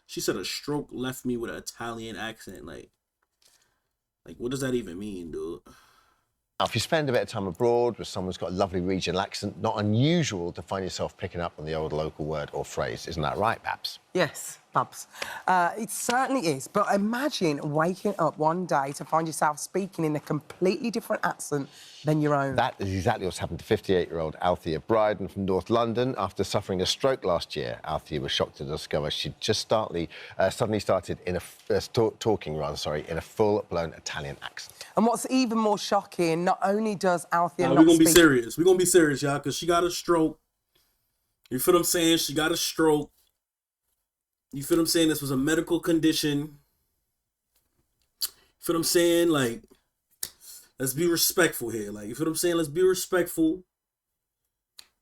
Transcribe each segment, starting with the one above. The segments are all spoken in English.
She said a stroke left me with an Italian accent. Like what does that even mean, dude? Now, if you spend a bit of time abroad with someone who's got a lovely regional accent, not unusual to find yourself picking up on the old local word or phrase. Isn't that right, Babs? Yes, Babs. It certainly is. But imagine waking up one day to find yourself speaking in a completely different accent than your own. That is exactly what's happened to 58-year-old Althea Bryden from North London. After suffering a stroke last year, Althea was shocked to discover she'd just suddenly started in talking in a full-blown Italian accent. And what's even more shocking, not only does Althea We're not gonna speak... be serious. We're gonna be serious, y'all, because she got a stroke. You feel what I'm saying? She got a stroke. You feel what I'm saying? This was a medical condition. You feel what I'm saying? Like, let's be respectful here. Like, you feel what I'm saying? Let's be respectful. You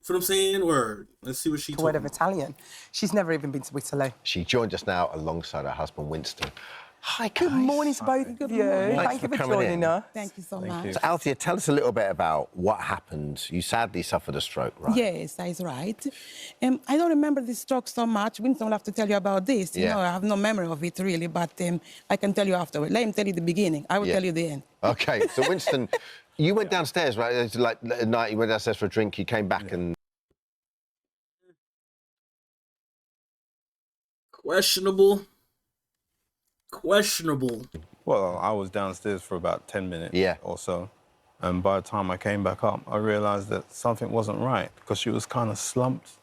feel what I'm saying? Word. Let's see what she word of Italian. She's never even been to Italy. She joined us now alongside her husband, Winston. Hi, guys. Good morning to both of you. Thank you for joining us. Thank you so much. So, Althea, tell us a little bit about what happened. You sadly suffered a stroke, right? Yes, that's right. I don't remember the stroke so much. Winston will have to tell you about this. You know, I have no memory of it, really, but I can tell you afterward. Let him tell you the beginning. I will tell you the end. OK, so, Winston, you went downstairs, right? It was like at night, you went downstairs for a drink, you came back and... Questionable. Well, I was downstairs for about 10 minutes or so. And by the time I came back up, I realised that something wasn't right because she was kind of slumped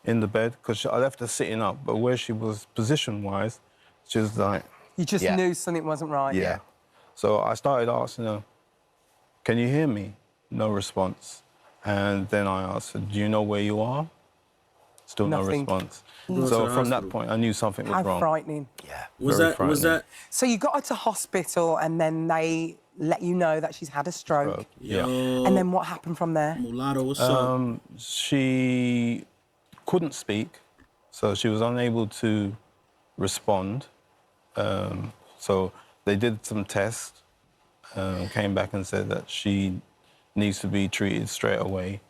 in the bed because I left her sitting up, but where she was position-wise, she was like... You just knew something wasn't right. Yeah. So I started asking her, can you hear me? No response. And then I asked her, do you know where you are? Still Nothing. No response. So from that point, I knew something was wrong. How frightening. Yeah. Was that? So you got her to hospital and then they let you know that she's had a stroke. Yeah. And then what happened from there? Mulatto, what's up? She couldn't speak, so she was unable to respond. So they did some tests, came back and said that she needs to be treated straight away.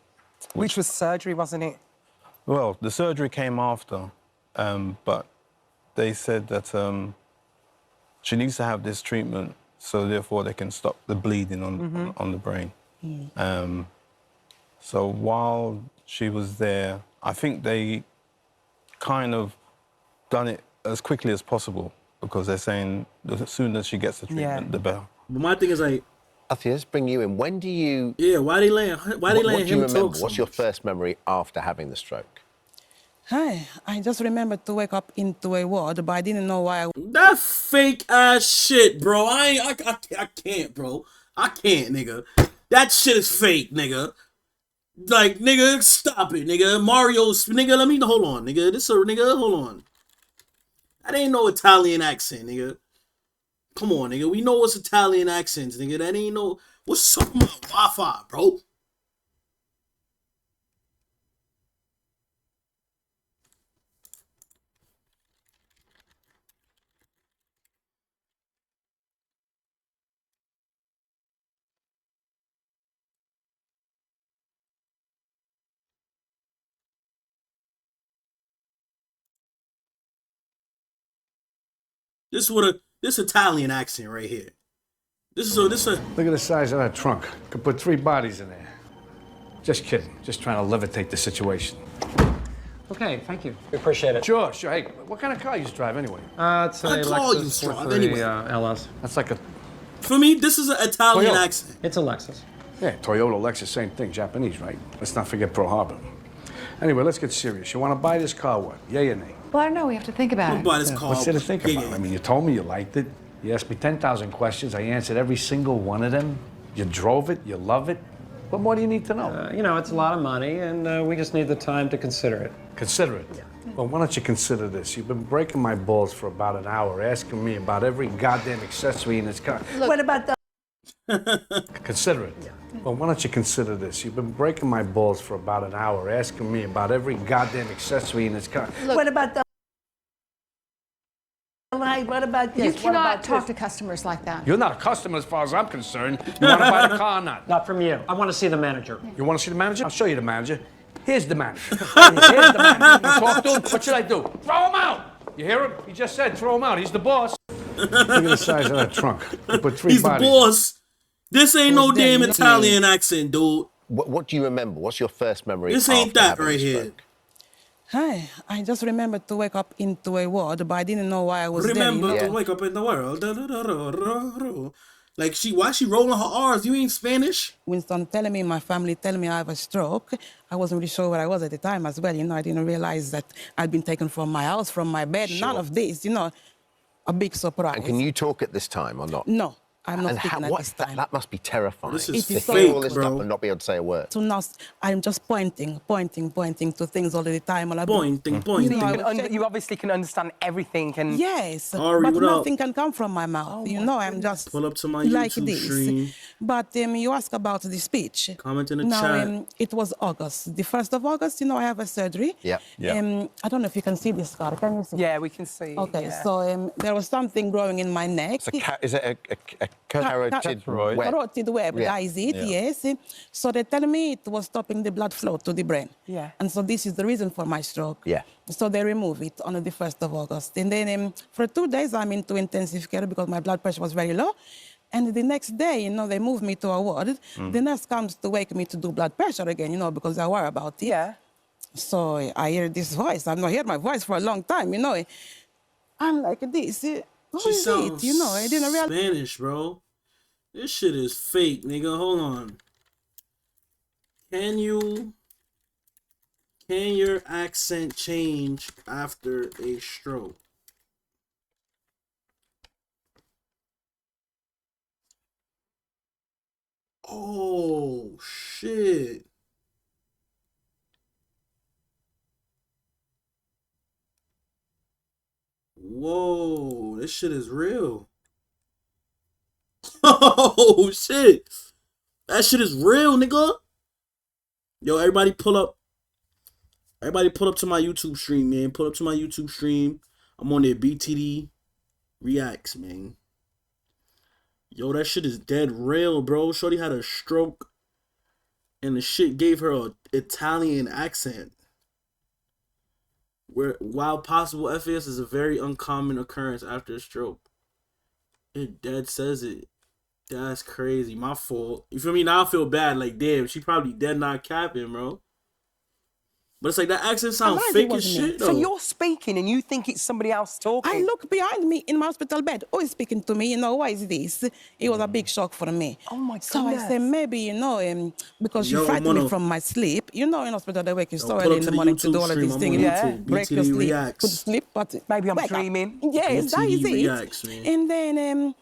Which was surgery, wasn't it? Well, the surgery came after, but they said that she needs to have this treatment so therefore they can stop the bleeding on the brain. So while she was there, I think they kind of done it as quickly as possible because they're saying the sooner she gets the treatment, the better. But my thing is like... Althea, let's bring you in. When do you... Yeah, why they letting him What do you remember? talk so What's your much? first memory after having the stroke? Hi, I just remembered to wake up into a ward, but I didn't know why. That fake ass shit, bro. I can't, bro. I can't, nigga. That shit is fake, nigga. Like, nigga, stop it, nigga. Mario's, nigga, let me, hold on, nigga. Hold on. That ain't no Italian accent, nigga. Come on, nigga. We know what's Italian accents, nigga. That ain't no, what's up with Wi-Fi, bro? This Italian accent right here. Look at the size of that trunk. Could put 3 bodies in there. Just kidding. Just trying to levitate the situation. Okay, thank you. We appreciate it. Sure. Hey, what kind of car you drive anyway? It's a Lexus 43 LS. That's like a... For me, this is an Italian Toyota. accent. It's a Lexus. Yeah, Toyota, Lexus, same thing. Japanese, right? Let's not forget Pearl Harbor. Anyway, let's get serious. You want to buy this car, what? Yay or nay? Well, I don't know. We have to think about it. Buy this car. What's there to think about? I mean, you told me you liked it. You asked me 10,000 questions. I answered every single one of them. You drove it. You love it. What more do you need to know? You know, it's a lot of money, and we just need the time to consider it. Consider it? Yeah. Well, why don't you consider this? You've been breaking my balls for about an hour, asking me about every goddamn accessory in this car. Look, what about the... Consider it. Yeah. Well, why don't you consider this? You've been breaking my balls for about an hour, asking me about every goddamn accessory in this car. Look, what about the... What about this? You cannot talk to customers like that. You're not a customer as far as I'm concerned. You want to buy the car or not? Not from you. I want to see the manager. You want to see the manager? I'll show you the manager. Here's the manager. Here's the manager. You talk to him? What should I do? Throw him out! You hear him? He just said throw him out. He's the boss. Look at the size of that trunk. You put 3 He's the bodies. boss. This ain't no damn them. Italian accent, dude. What do you remember? What's your first memory? This ain't after that having right a here. stroke? Hi, I just remember to wake up into a ward, but I didn't know why I was Remember there. to wake up in the world. Like why she rolling her R's? You ain't Spanish? Winston telling me, my family telling me I have a stroke. I wasn't really sure where I was at the time as well. I didn't realize that I'd been taken from my house, from my bed. Sure. None of this, a big surprise. And can you talk at this time or not? No, I'm not And speaking at this time. that must be terrifying. This is to fake, hear all this bro. stuff and not be able to say a word. To not, I'm just pointing to things all the time. Pointing. You obviously can understand everything. And Yes, Ari, but what up? nothing can come from my mouth. I'm just Pull up to my like YouTube this. stream. But you ask about the speech. Comment in the now, chat. It was August. The 1st of August, I have a surgery. Yeah. I don't know if you can see this scar. Can you see? yeah, we can see. Okay, yeah. so there was something growing in my neck. Is it a carotid Carotid web? Carotid web, Yeah. that is it, yes. So they tell me it was stopping the blood flow to the brain. Yeah. And so this is the reason for my stroke. Yeah. So they remove it on the 1st of August. And then for 2 days, I'm into intensive care because my blood pressure was very low. And the next day, they moved me to a ward. The nurse comes to wake me to do blood pressure again, because I worry about it. Yeah. So I hear this voice. I've not heard my voice for a long time, I'm like this. Who She is sounds it? I didn't realize. Spanish, bro. This shit is fake, nigga. Hold on. Can your accent change after a stroke? Oh shit. Whoa, this shit is real. Oh shit. That shit is real, nigga. Yo, everybody pull up. Everybody pull up to my YouTube stream, man. Pull up to my YouTube stream. I'm on there, BTD Reacts, man. Yo, that shit is dead real, bro. Shorty had a stroke and the shit gave her an Italian accent. While possible, FAS is a very uncommon occurrence after a stroke. It dead says it. That's crazy. My fault. You feel me? Now I feel bad. Like, damn, she probably dead not capping, bro. But it's like that accent sounds Amazing, fake as wasn't it? shit, though. So you're speaking and you think it's somebody else talking? I look behind me in my hospital bed. Who is speaking to me? What is this? It was a big shock for me. Oh, my So I goodness. said, maybe, because she Yo, frightened me Mono. from my sleep. In hospital, they wake you so pull early up in to the the morning to YouTube do all of stream. these I'm things. on Yeah. YouTube. Break your BTD sleep. Reacts. Could sleep, but Maybe I'm wake up. dreaming. Yes, that is BTD it. Reacts, man. And then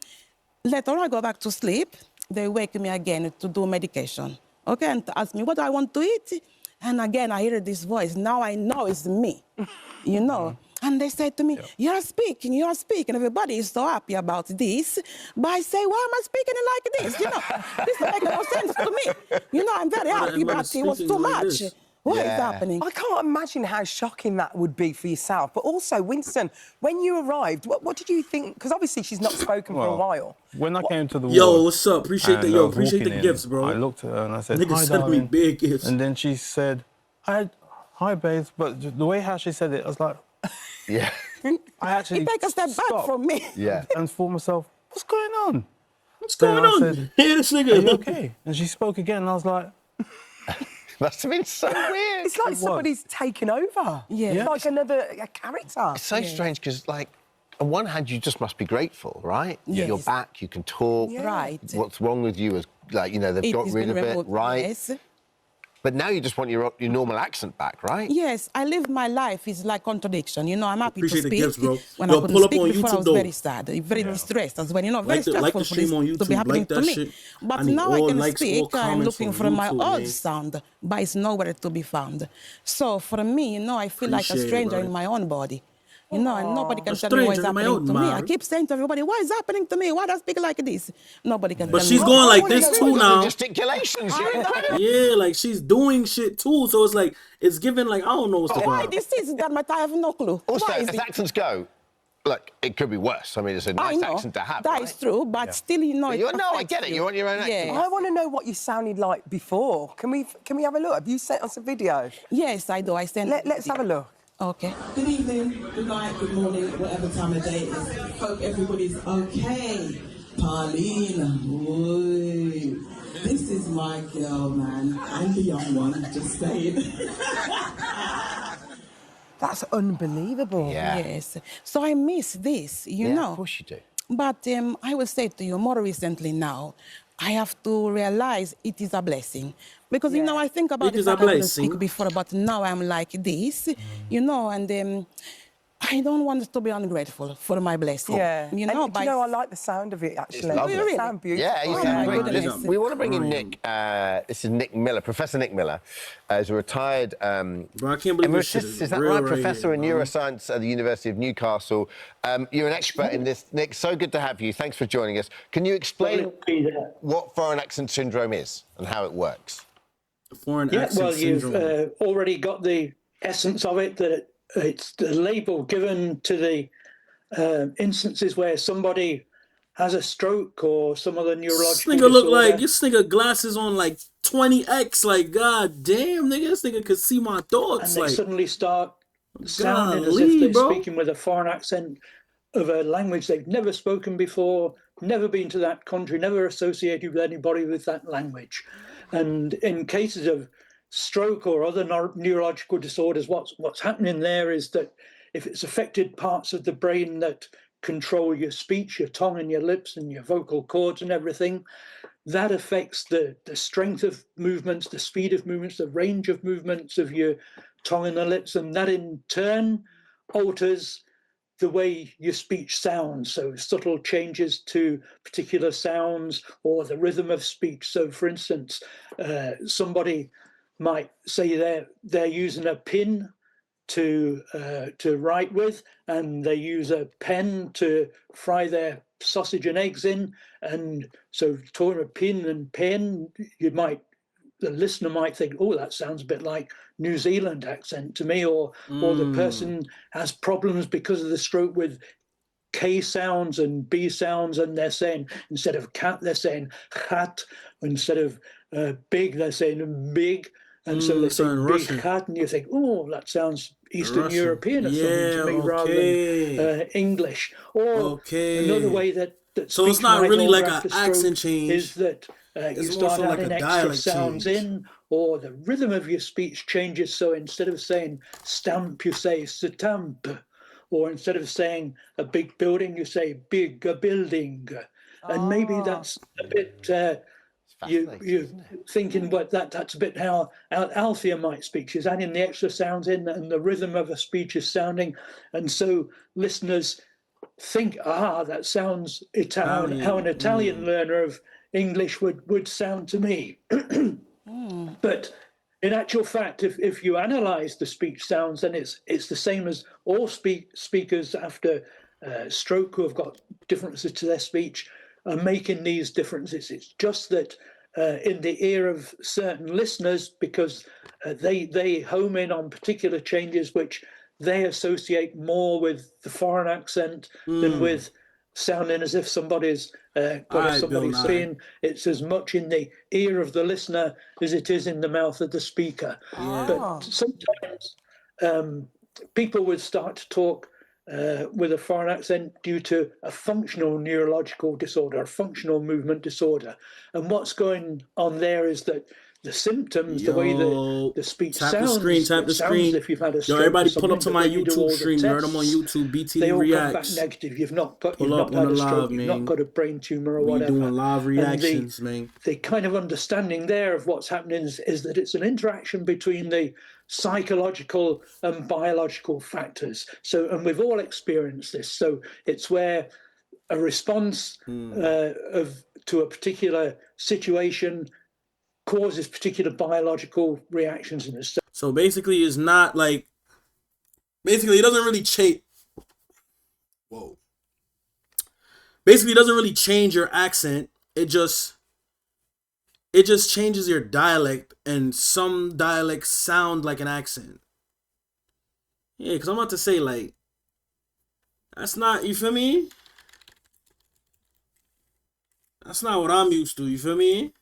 later I go back to sleep. They wake me again to do medication. Okay, and ask me, what do I want to eat? And again, I hear this voice. Now I know it's me, And they say to me, you're speaking. Everybody is so happy about this. But I say, why am I speaking it like this? This doesn't make no sense to me. I'm very happy, but it was too much. What is happening? I can't imagine how shocking that would be for yourself. But also, Winston, when you arrived, what did you think? Because obviously she's not spoken for a while. When I came to the ward... Yo, what's up? Appreciate that. and I Yo, was appreciate the walking gifts, in, bro. I looked at her and I said, Niggas hi, sent me darling. big gifts. And then she said, hi, babes. But the way how she said it, I was like... Yeah. I actually He take a step back stopped from me. Yeah. and thought to myself, what's going on? What's going Then I on? said, Hear this Are you nigga. okay? And she spoke again and I was like... Must have been so weird. It's like somebody's taken over. Yeah. It's like another character. It's so strange because, like, on one hand, you just must be grateful, right? Yes. You're back, you can talk. Yeah. Right. What's wrong with you is, like, they've got has rid been of it, removed, right? Yes. But now you just want your normal accent back, right? Yes, I live my life is like contradiction. I'm happy Appreciate to the speak. gifts, bro. When Yo, I couldn't pull up speak on before, I YouTube, was though. very sad, very distressed as well. Very Like the stressful for stream this on to YouTube. be happening Like to that me. shit. I But need now I all can likes, all speak. I'm comments looking on for my YouTube, old man. sound, but it's nowhere to be found. So for me, I feel like a Appreciate it, stranger brother. in my own body. And nobody can A tell me what is stranger in my happening own to me. I mind. keep saying to everybody, what is happening to me? Why do I speak like this? Nobody can But tell she's me. going like wanna this know too what now. Gesticulations. You're incredible. Yeah, like she's doing shit too. So it's like, it's giving like, I don't know what's the Why vibe. this is that, but I have no clue. Also, Why is as it? accents go, like, it could be worse. I mean, it's a I nice know. accent to have, That right? is true, but still, But it no, I affects get it. you. You're on your own accent. Yeah. I want to know what you sounded like before. Can we have a look? Have you sent us a video? Yes, I do. I sent. Let's have a look. Okay. Good evening, good night, good morning, whatever time of day it is. Hope everybody's okay. Pauline, boy. This is my girl, man. I'm the young one, just saying. That's unbelievable. Yeah. Yes. So I miss this, you Yeah, know. of course you do. But I will say to you more recently now, I have to realize it is a blessing. Because, you know, I think about It the is a fact I couldn't blessing. speak before, but now I'm like this, you know, and I don't want to be ungrateful for my blessing. Yeah. You And know, do you know, I like the sound of it, actually. It's lovely. It Really? sounds beautiful. Yeah, you Oh, sound my great. goodness. Listen, we want to bring in Nick. This is Nick Miller, Professor Nick Miller, is a retired Bro, I can't believe this shit emeritus, is is that real right? right Professor here, in bro. neuroscience at the University of Newcastle. You're an expert in this. Nick, so good to have you. Thanks for joining us. Can you explain what foreign accent syndrome is and how it works? Foreign accent syndrome. You've already got the essence of it, that it's the label given to the instances where somebody has a stroke or some other This neurological nigga look disorder. like, this nigga glasses on like 20x, like, god damn, nigga, this nigga could see my thoughts, and they like, suddenly start sounding as if golly, they're bro. speaking with a foreign accent of a language they've never spoken before, never been to that country, never associated with anybody with that language. And in cases of stroke or other neurological disorders, what's happening there is that if it's affected parts of the brain that control your speech, your tongue and your lips and your vocal cords and everything, that affects the strength of movements, the speed of movements, the range of movements of your tongue and the lips, and that in turn alters the way your speech sounds. So subtle changes to particular sounds or the rhythm of speech. So for instance, somebody might say they're using a pin to write with, and they use a pen to fry their sausage and eggs in. And so talking about pin and pen, the listener might think, oh, that sounds a bit like New Zealand accent to me, or the person has problems because of the stroke with K sounds and B sounds, and they're saying, instead of cat, they're saying hat, instead of big, they're saying big. And so they say big Russian. hat, and you think, oh, that sounds Eastern Russian. European or something to me, rather than English. Or another way that so it's speech not might really alter like after an accent stroke change. is that you start so like adding a extra dialect sounds change. in, or the rhythm of your speech changes. So instead of saying stamp, you say stamp. Or instead of saying a big building, you say big a building. And maybe that's a bit, you're thinking, well, that's a bit how Althea might speak. She's adding the extra sounds in, and the rhythm of a speech is sounding. And so listeners think, that sounds Italian, how an Italian learner of English would sound to me. But in actual fact, if you analyze the speech sounds, then it's the same as all speakers after stroke who have got differences to their speech are making these differences. It's just that in the ear of certain listeners, because they home in on particular changes which they associate more with the foreign accent than with sounding as if somebody's got somebody saying. It's as much in the ear of the listener as it is in the mouth of the speaker. But sometimes people would start to talk with a foreign accent due to a functional neurological disorder, a functional movement disorder. And what's going on there is that the symptoms, the way the speech sounds, tap the screen. as if you've had a stroke. Yo, everybody or pull up to something, my but when you do all YouTube the stream. You heard them on tests, YouTube. BTD they all come back reacts. negative. You've not had on a the stroke. live, You've man. not got a brain tumor or We whatever. doing live reactions, and man. the kind of understanding there of what's happening is that it's an interaction between the psychological and biological factors. So, and we've all experienced this. So it's where a response to a particular situation causes particular biological reactions in the cell. So basically, it's not like, basically, it doesn't really change. Whoa. Basically, it doesn't really change your accent. It just changes your dialect, and some dialects sound like an accent. Yeah, because I'm about to say, like, that's not, you feel me? That's not what I'm used to, you feel me?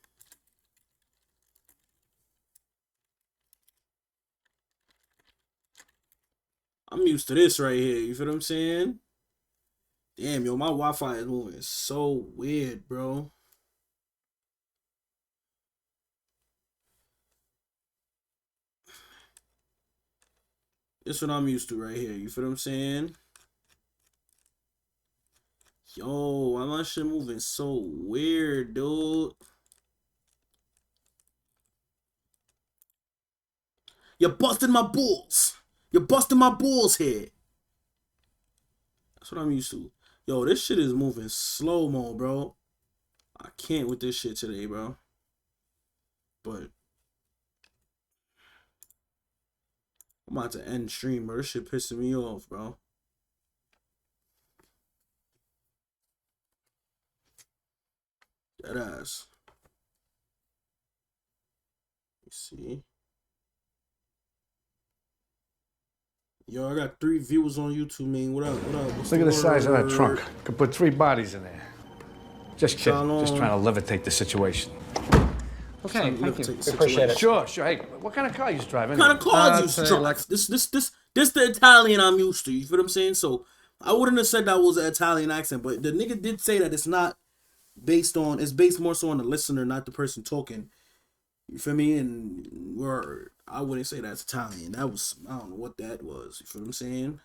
I'm used to this right here. You feel what I'm saying? Damn, yo, my Wi-Fi is moving so weird, bro. This what I'm used to right here. You feel what I'm saying? Yo, why my shit moving so weird, dude? You're busting my balls. You're busting my balls here. That's what I'm used to. Yo, this shit is moving slow-mo, bro. I can't with this shit today, bro. But I'm about to end stream, bro. This shit pissing me off, bro. That ass. Let's see. Yo, I got 3 viewers on YouTube, man. What up? What up? What's Look at the size of that word? trunk. Could put 3 bodies in there. Just kidding. Shalom. Just trying to levitate the situation. Okay, thank you. Appreciate Appreciate it. Sure. Hey, what kind of car you driving? What kind of cars you say drive? This the Italian I'm used to. You feel what I'm saying? So I wouldn't have said that was an Italian accent, but the nigga did say that it's not based on. It's based more so on the listener, not the person talking. You feel me? And word, I wouldn't say that's Italian. That was, I don't know what that was. You feel what I'm saying?